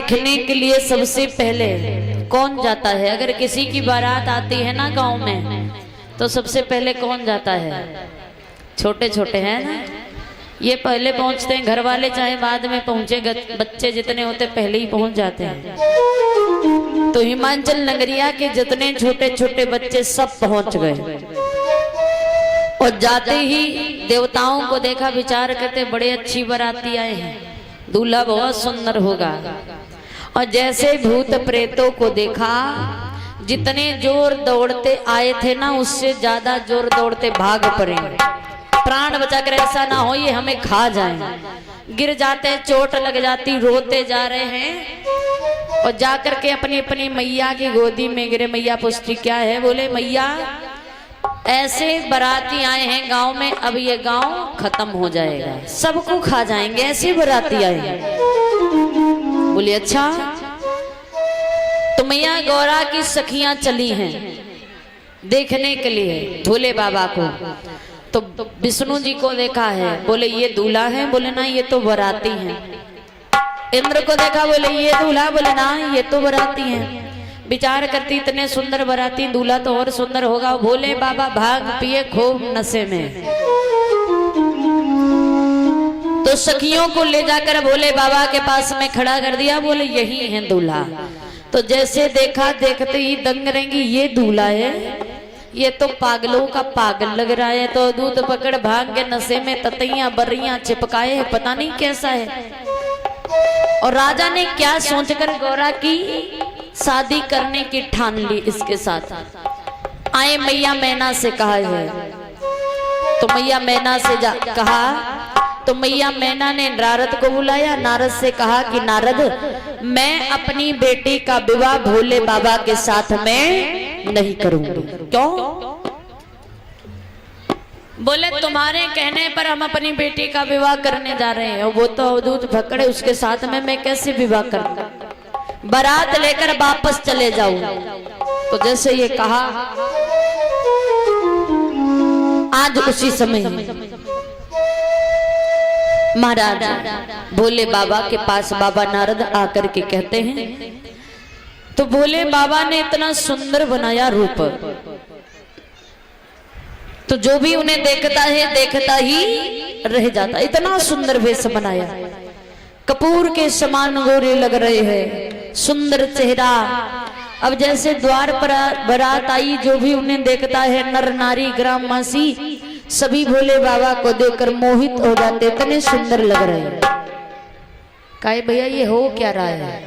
देखने के लिए सबसे पहले कौन जाता है? अगर किसी की बारात आती है ना गांव में, तो सबसे पहले कौन जाता है? छोटे छोटे हैं ना, ये पहले पहुंचते हैं। घर वाले चाहे बाद में पहुंचे, बच्चे जितने होते पहले ही पहुंच जाते हैं। तो हिमाचल नगरिया के जितने छोटे छोटे बच्चे सब पहुंच गए और जाते ही देवताओं को देखा, विचार करते बड़े अच्छी बाराती आए हैं, दूल्हा बहुत सुंदर होगा। और जैसे भूत प्रेतों को देखा, जितने जोर दौड़ते आए थे ना, उससे ज्यादा जोर दौड़ते भाग पड़े, प्राण बचाकर। ऐसा ना हो ये हमें खा जाए। गिर जाते, चोट लग जाती, रोते जा रहे हैं और जाकर के अपनी अपनी मैया की गोदी में गिरे। मैया पूछती क्या है? बोले मैया ऐसे बाराती आए हैं गांव में, अब ये गांव खत्म हो जाएगा, सबको खा जाएंगे, ऐसे बाराती आए हैं। बोली अच्छा। तो मैया गौरा की सखियां चली हैं देखने के लिए भोले बाबा को। तो विष्णु जी को देखा है, बोले ये दूल्हा है? बोले ना ये तो बाराती हैं। इंद्र को देखा, बोले ये दूल्हा? बोले ना ये तो बाराती हैं। विचार करती इतने सुंदर बाराती, दूल्हा तो और सुंदर होगा। भोले बाबा भाग पिए खूब नशे में। तो सखियों को ले जाकर भोले बाबा के पास में खड़ा कर दिया, बोले यही है दूल्हा। तो जैसे देखा, देखते ही दंग रहेंगी, ये दूल्हा है? ये तो पागलों का पागल लग रहा है। तो दूध पकड़ भाग के नशे में ततैया बर्रियां चिपकाए है, पता नहीं कैसा है। और राजा ने क्या सोचकर गौरा की शादी करने की ठान ली इसके साथ। आए मैया मैना से कहा है, तो मैया मैना से कहा, तो मैया मैना ने नारद को बुलाया। नारद से कहा कि नारद, मैं अपनी बेटी का विवाह भोले बाबा के साथ में नहीं करूंगी। क्यों? बोले तुम्हारे कहने पर हम अपनी बेटी का विवाह करने जा रहे हैं, वो तो अवधूत भक्कड़ है, उसके साथ में मैं कैसे विवाह करूंगा? बारात लेकर वापस चले जाऊं। तो जैसे ये कहा, आज उसी समय महाराज भोले बाबा के पास बाबा नारद आकर के कहते हैं, तो भोले बाबा ने इतना सुंदर बनाया रूप, तो जो भी उन्हें देखता है देखता ही रह जाता। इतना सुंदर वेश बनाया, कपूर के समान गोरे लग रहे हैं, सुंदर चेहरा। अब जैसे द्वार पर बारात आई, जो भी उन्हें देखता है, नर नारी ग्रामवासी सभी भोले बाबा को देखकर मोहित हो जाते, इतने सुंदर लग रहे हैं। काहे भैया ये हो क्या रहा है?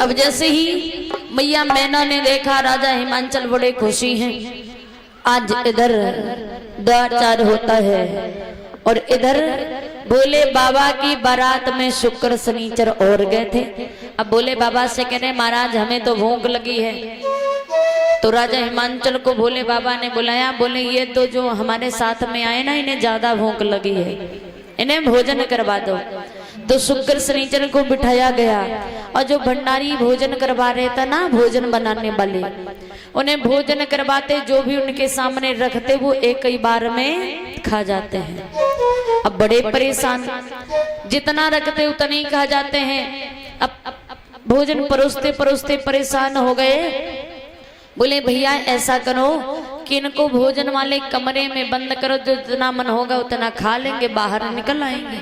अब जैसे ही मैया मैना ने देखा, राजा हिमांचल बड़े खुशी हैं। आज इधर द्वारचार होता है और इधर भोले बाबा की बारात में शुक्र शनिचर और गए थे। अब भोले बाबा से कह रहे महाराज हमें तो भूख लगी है। तो राजा हिमांचल को भोले बाबा ने बुलाया, बोले ये तो जो हमारे साथ में आए ना, इन्हें ज्यादा भूख लगी है, इन्हें भोजन करवा दो। तो शुक्र शनिचर को बिठाया गया और जो भंडारी भोजन करवा रहे थे ना, भोजन बनाने वाले, उन्हें भोजन करवाते, जो भी उनके सामने रखते वो एक ही बार में खा जाते हैं। अब बड़े परेशान, जितना रखते उतना ही खा जाते हैं। अब भोजन परोसते परोसते परेशान हो गए। बोले भैया ऐसा करो कि इनको भोजन वाले कमरे में बंद करो, जो जितना मन होगा उतना खा लेंगे, बाहर निकल आएंगे।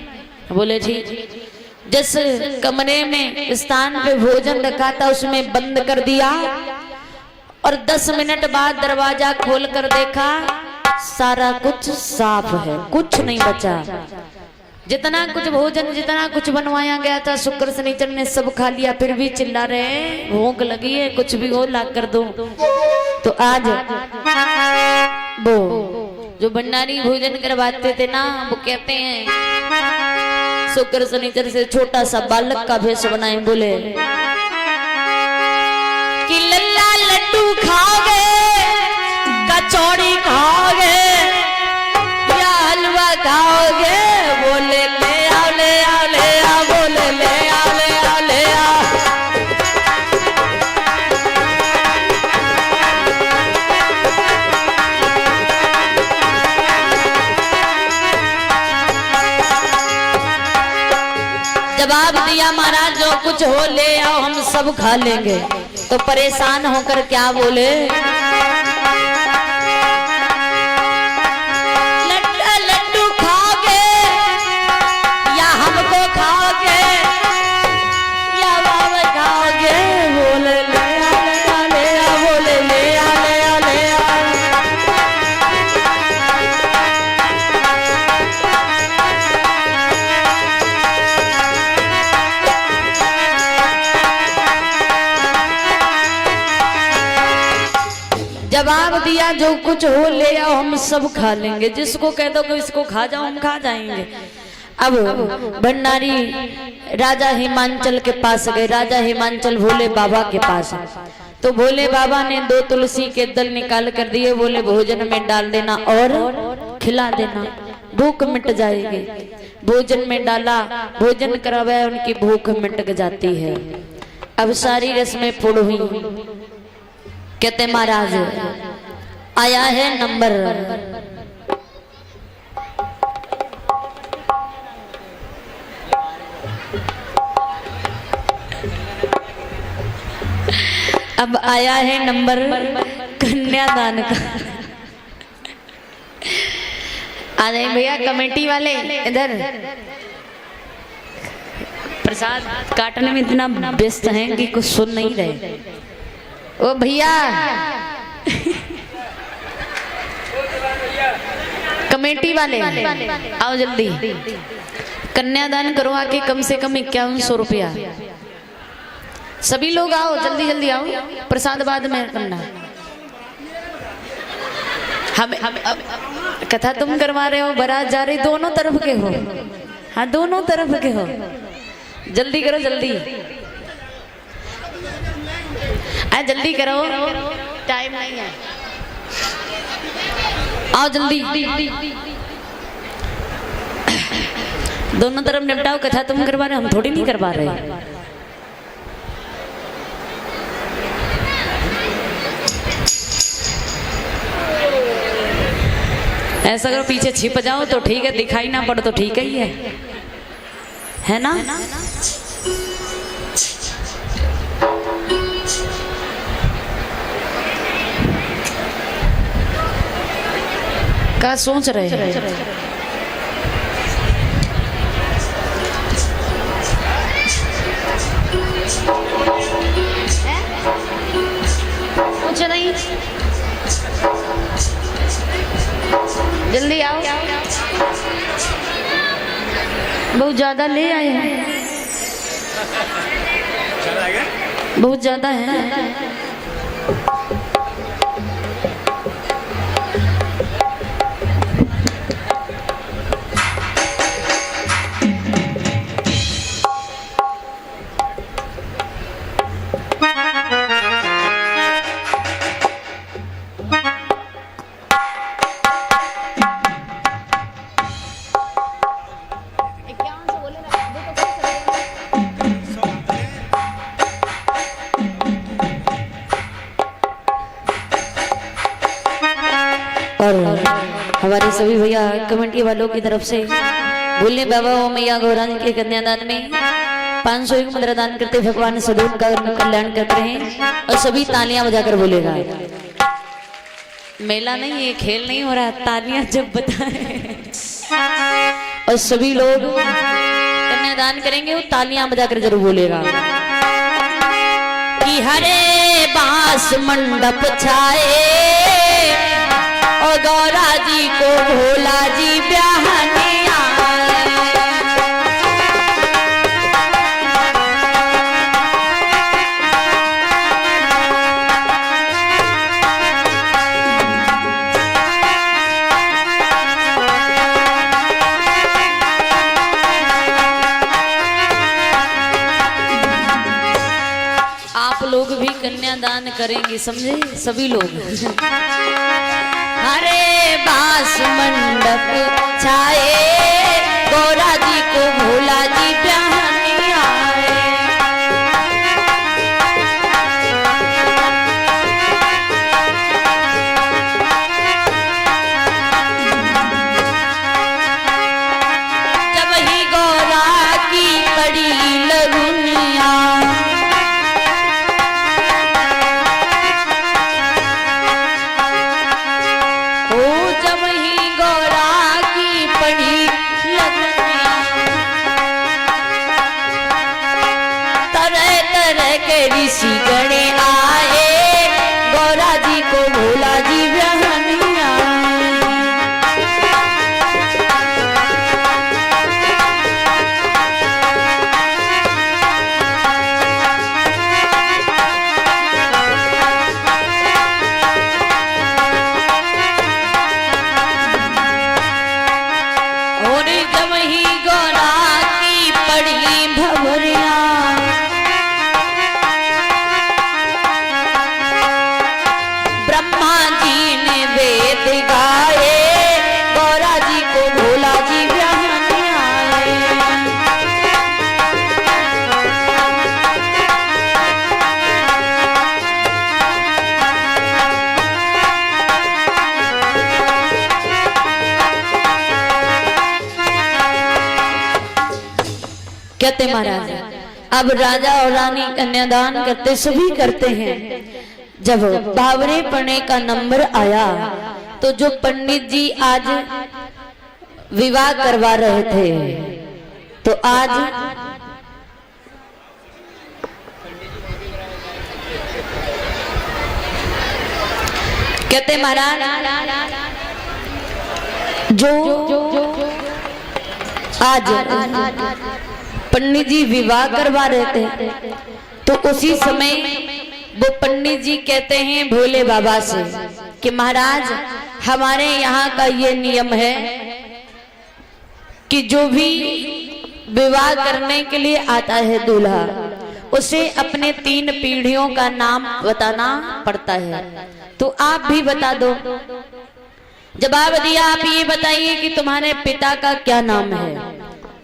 बोले जी। जिस कमरे में स्थान पे भोजन रखा था उसमें बंद कर दिया और 10 मिनट बाद दरवाजा खोल कर देखा, सारा कुछ साफ है, कुछ नहीं बचा। जितना कुछ भोजन, जितना कुछ बनवाया गया था, शुक्र शनिचर ने सब खा लिया। फिर भी चिल्ला रहे भूख लगी है, कुछ भी हो ला कर दो। तो आज वो जो भंडारी भोजन करवाते थे ना, वो कहते हैं शुक्र शनिचर से छोटा सा बालक का भेष बनाए। बोले कि लल्ला लड्डू खाओगे, कचौड़ी खाओगे या हलवा खाओगे? बोले ले आओ ले आओ ले आओ, बोले ले आओ ले आओ ले आओ। जवाब दिया महाराज जो कुछ हो ले आओ हम सब खा लेंगे। तो परेशान होकर क्या बोले, लड्डू खाओगे या हमको खाओगे या बाबा खाओगे। बोले ले आ ले आ, बोले ले आ ले आ ले आ। जवाब दिया जो कुछ हो ले आओ हम सब खा लेंगे। जिसको कह दो कि इसको खा जाओ हम खा जाएंगे। अब भंडारी राजा हिमांचल के पास गए। राजा हिमांचल भोले बाबा के पास, तो भोले बाबा ने 2 तुलसी के दल निकाल कर दिए। बोले भोजन में डाल देना और खिला देना, भूख मिट जाएगी। भोजन में डाला, भोजन करवाया, उनकी भूख मिट जाती है। अब सारी रस्में पूर्ण हुई। कहते महाराज आया है नंबर, अब आया है नंबर कन्यादान का। आ जाए भैया कमेटी वाले इधर। प्रसाद काटने में इतना व्यस्त हैं कि कुछ सुन नहीं रहे। ओ भैया कमेटी वाले आओ जल्दी, कन्यादान करवा के कम से कम 5100 रुपया। सभी लोग आओ, जल्दी जल्दी आओ, प्रसाद बाद में करना। हम कथा तुम करवा रहे हो, बारात जा रही, दोनों तरफ के हो। हाँ दोनों तरफ के हो, जल्दी करो जल्दी। जल्दी करो, टाइम नहीं है, आओ जल्दी। दोनों तरफ निपटाओ। कथा तुम करवा रहे, हम थोड़ी नहीं करवा रहे। ऐसा करो पीछे छिप जाओ तो ठीक है, दिखाई ना पड़ तो ठीक ही है ना। क्या सोच रहे हैं? कुछ नहीं, जल्दी आओ। बहुत ज्यादा ले आए हैं, बहुत ज्यादा है। और हमारे सभी भैया कमेटी वालों की तरफ से भोले बाबा और मैया गौरांग के कन्यादान में 500 एक मुद्रा दान करते भगवान सदैव का कल्याण करते हैं। और सभी तालियां बजाकर बोलेगा। मेला नहीं, ये खेल नहीं हो रहा, तालियां जब बताए और सभी लोग कन्यादान करेंगे वो तालियां बजाकर जरूर बोलेगा कि हरे बांस मंडप छाए और गौरा जी को भोला जी ब्याहने आए। आप लोग भी कन्यादान करेंगे, समझे सभी लोग। हरे बांस मंडप छाए गौरा जी को भोला जी ब्याहने आए। जब ही गौरा की पड़ी जी को भोला जी ब्याहनिया। और जब ही गौरा की पड़ी भवरिया, ब्रह्मा जी ने वेद गाए, गौरा जी को भोला जी ब्याहने आए। कहते महाराज अब राजा और रानी कन्यादान करते सभी करते हैं। जब बावरे पढ़ने का नंबर आया तो जो पंडित जी आज विवाह करवा रहे थे, तो आज कहते महाराज जो आज पंडित जी विवाह करवा रहे थे, तो उसी समय वो पंडित जी कहते हैं भोले बाबा से कि महाराज हमारे यहाँ का ये नियम है कि जो भी विवाह करने के लिए आता है दूल्हा, उसे अपने 3 पीढ़ियों का नाम बताना पड़ता है। तो आप भी बता दो। जवाब दिया, आप ये बताइए कि तुम्हारे पिता का क्या नाम है।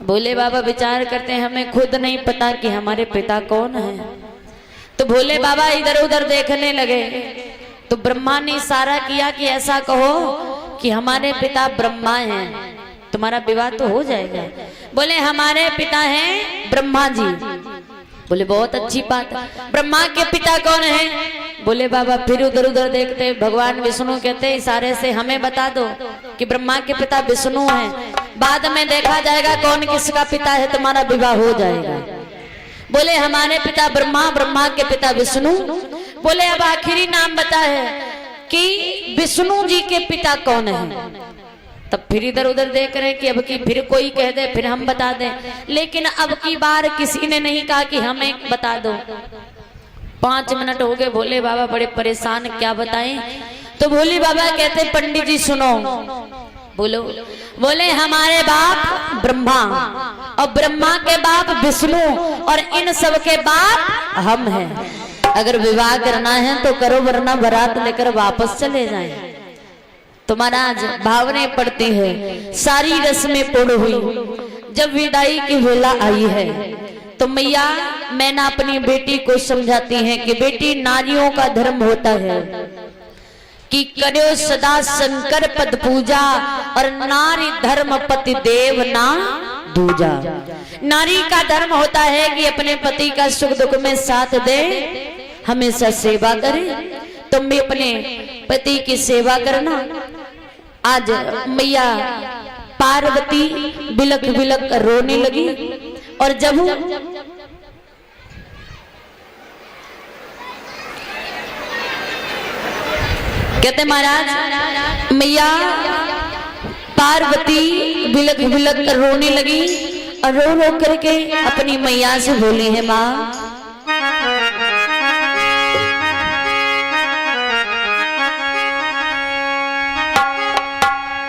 भोले बाबा विचार करते हैं हमें खुद नहीं पता कि हमारे पिता कौन है। तो भोले बाबा इधर उधर देखने लगे, तो ब्रह्मा ने इशारा किया कि ऐसा कहो कि हमारे पिता ब्रह्मा हैं, तुम्हारा विवाह तो हो जाएगा। बोले हमारे पिता हैं ब्रह्मा जी। बोले बहुत अच्छी बात है, ब्रह्मा के पिता कौन है। बोले बाबा फिर उधर उधर देखते, भगवान विष्णु कहते इशारे से हमें बता दो कि ब्रह्मा के पिता विष्णु हैं, बाद में देखा जाएगा कौन किसका पिता है, तुम्हारा विवाह हो जाएगा। बोले हमारे पिता ब्रह्मा, ब्रह्मा के पिता विष्णु। बोले अब आखिरी नाम बता है कि विष्णु जी के पिता कौन है। तब फिर इधर उधर देख रहे कि अब की फिर कोई कह दे फिर हम बता दें, लेकिन अब की बार किसी ने नहीं कहा कि हमें बता दो। 5 मिनट हो गए, भोले बाबा बड़े परेशान, क्या बताएं। तो भोले बाबा कहते पंडित जी सुनो, बोलो। बोले हमारे बाप ब्रह्मा और ब्रह्मा के बाप विष्णु और इन सब के बाप हम हैं। अगर विवाह करना है तो करो, वरना बारात लेकर वापस चले जाएं। तो महाराज भावने पड़ती है, सारी रस्में पूर्ण हुई। जब विदाई की वेला आई है तो मैया मैना अपनी बेटी को समझाती है कि बेटी नारियों का धर्म होता है कि करो सदा शंकर पद पूजा और नारी धर्म पति देव ना दूजा। नारी का धर्म होता है कि अपने पति का सुख दुख में साथ दे, हमेशा सेवा करे। तुम भी अपने पति की सेवा करना। आज मैया पार्वती बिलक बिलक रोने लगी, और जब कहते महाराज मैया पार्वती बिलक बिलक रोने लगी और रो रो करके अपनी मैया से बोली है, माँ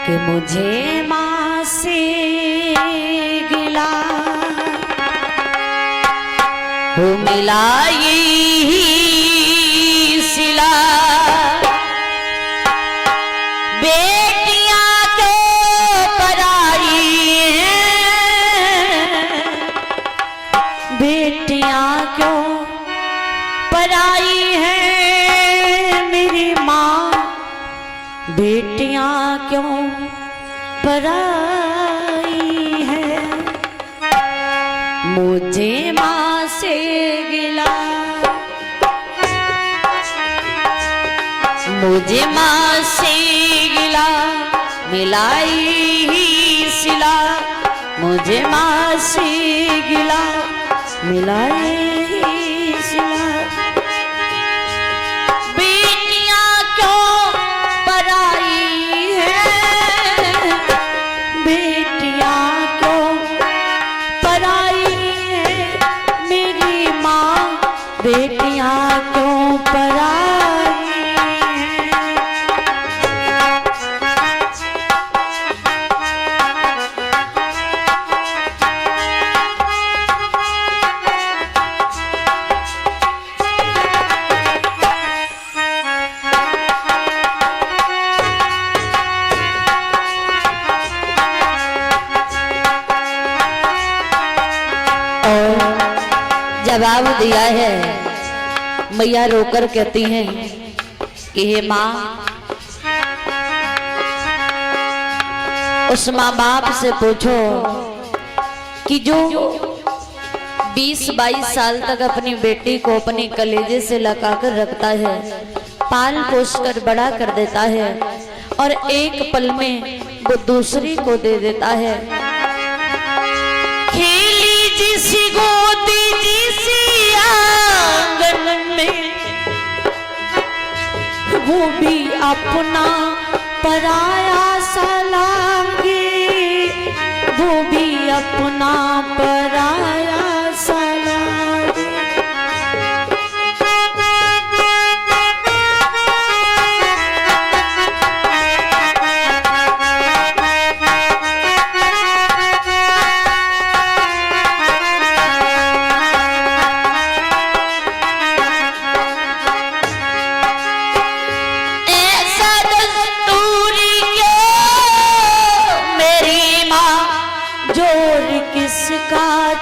कि मुझे माँ से गिला हो मिला ये सिला, बेटियां क्यों पराई हैं, बेटियां क्यों पराई हैं मेरी माँ, बेटियां क्यों पराई है। मुझे माँ से गिला, मुझे माँ से गिला मिलाई ही सिला, मुझे माँ से गिला मिलाई ही सिला, बेटियां जवाब दिया है। मैया रोकर कहती हैं कि हे माँ, उस माँ बाप से पूछो कि जो 20-22 साल तक अपनी बेटी को अपने कलेजे से लगाकर रखता है, पाल पोस कर बड़ा कर देता है और एक पल में वो दूसरी को दे देता है। खेली जिस गोदी जिस आंगन में, वो भी अपना पराया सा लागे, वो भी अपना पराया सा लागे।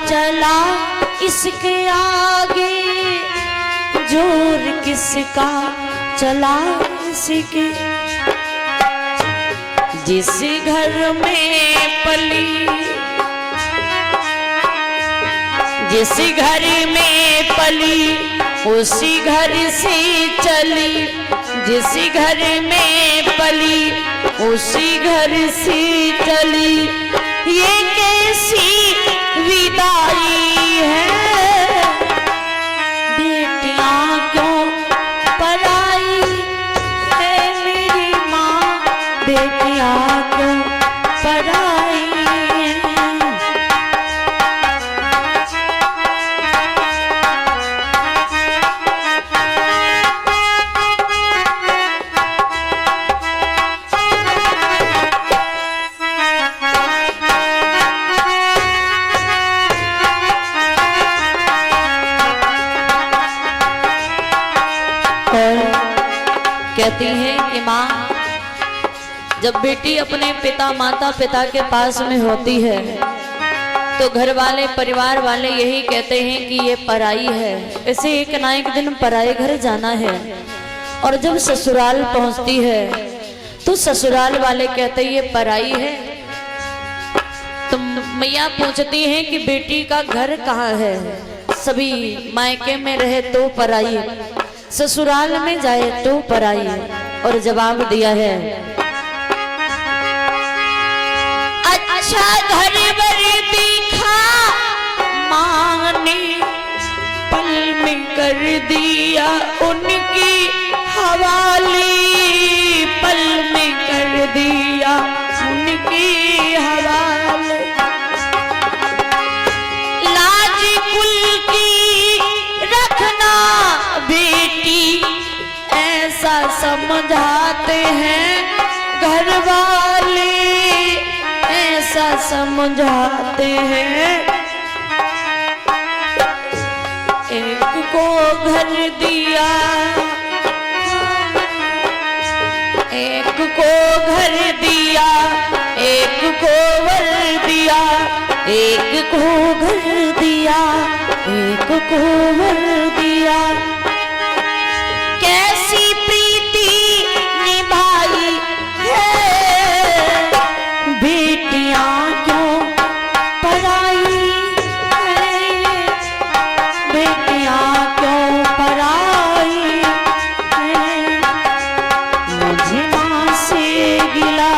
चला इसके आगे, जोर किसका चला इसके। जिस घर में पली, जिस घर में पली उसी घर से चली, जिस घर में पली उसी घर से चली। ये कैसी विदाई है, बेटियां क्यों पराई है मेरी माँ, बेटियां क्यों पराई है। कहती है कि माँ, जब बेटी अपने पिता माता पिता के पास में होती है तो घर वाले परिवार वाले यही कहते हैं कि ये पराई है, इसे एक ना एक दिन पराए घर जाना है। और जब ससुराल पहुंचती है तो ससुराल वाले कहते हैं ये पराई है। तो मैया पूछती हैं कि बेटी का घर कहाँ है। सभी मायके में रहे तो पराई, ससुराल में जाए तो पराई। और जवाब दिया है, अच्छा घर बर दिखा माँ ने, पल में कर दिया उनकी हवाले, पल में कर दिया उनकी हवाले। लाज कुल की रखना बेटी, ऐसा समझाते हैं घर वाले, ऐसा समझाते हैं। एक को घर दिया, एक को घर दिया, एक को वर दिया, एक को घर दिया, एक को वर दिया। कैसी प्रीति निभाई है, बेटियां क्यों पराई है, बेटियां क्यों पराई है। मुझे माँ से गिला,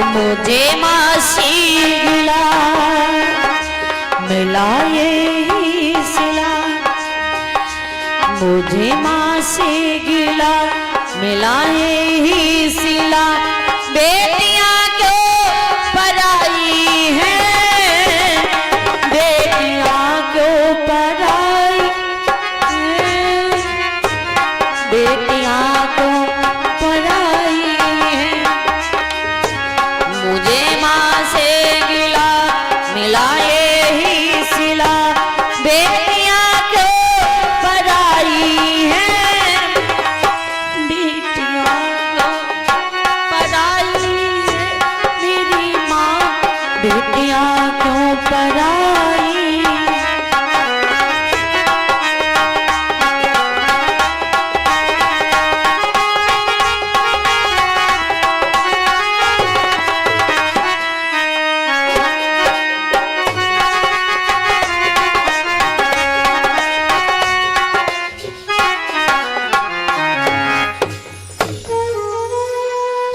मुझे माँ से गिला मिला ये सिला, मुझे माँ से गिला मिला ये सिला। बेटियां क्यों पराई हैं, बेटियां क्यों पराई हैं, बेटियां क्यों पराई हैं। मुझे माँ से पराई।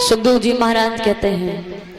सुखदेव जी महाराज कहते हैं